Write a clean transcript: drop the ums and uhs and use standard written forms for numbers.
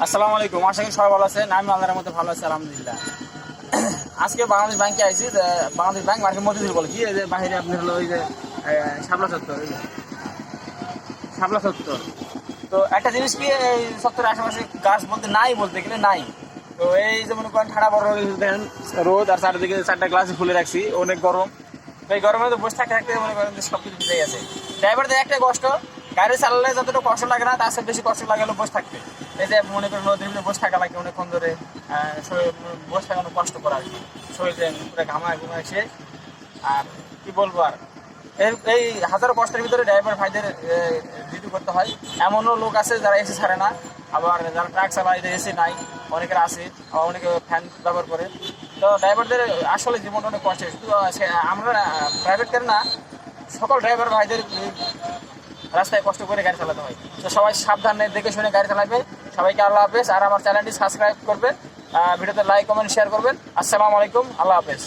আসসালামু আলাইকুম। আশা করি সবাই ভালো আছেন। আমি আল্লাহর মধ্যে ভালো আছি, আলহামদুলিল্লাহ। আজকে বাংলাদেশ ব্যাংকে আইছি। বাংলাদেশ ব্যাংক মার্কেট মতিঝিল বলে কি, এই যে বাইরে আপনার হলো ওই যে শাপলা চত্বর, ওই যে শাপলা চত্বর। তো একটা জিনিস কি, এই চত্বরের আশেপাশে গাছ বলতে নাই, বলতে গেলে নাই। তো এই যে মনে করেন ঠান্ডা বড় দেখেন রোদ, আর চারিদিকে 4টা গ্লাসে খুলে রাখছি, অনেক গরম। তো এই গরমে তো বসে থাকতে থাকতে মনে করেন যে সব কিছু ভিজে গেছে। ড্রাইভারদের একটা কষ্ট, গাড়ি চালালে যতটা কষ্ট লাগে না তার চেয়ে বেশি কষ্ট লাগে হলো বসে থাকতে। এই যে মনে করেন নদীর ভিতরে বসে থাকা লাগে অনেকক্ষণ ধরে, বসে থাকা অনেক কষ্ট করা আর কি। শরীর পুরো ঘামায় ঘুমায় শেষ। আর কি বলবো আর, এই হাজারো কষ্টের ভিতরে ড্রাইভার ভাইদের ডিউটি করতে হয়। এমনও লোক আছে যারা এসি ছাড়ে না, আবার যারা ট্রাক চালায় এদের এসি নাই, অনেকের আছে, আবার অনেকে ফ্যান ব্যবহার করে। তো ড্রাইভারদের আসলে জীবনটা অনেক কষ্টের। শুধু আমরা প্রাইভেট কার না, সকল ড্রাইভার ভাইদের রাস্তায় কষ্ট করে গাড়ি চালাতে হয়। তো সবাই সাবধানে দেখে শুনে গাড়ি চালাবে। সবাইকে আল্লাহ হাফেজ। আর আমার চ্যানেলটি সাবস্ক্রাইব করবেন, ভিডিওতে লাইক কমেন্ট শেয়ার করবেন। আসসালামু আলাইকুম, আল্লাহ হাফেজ।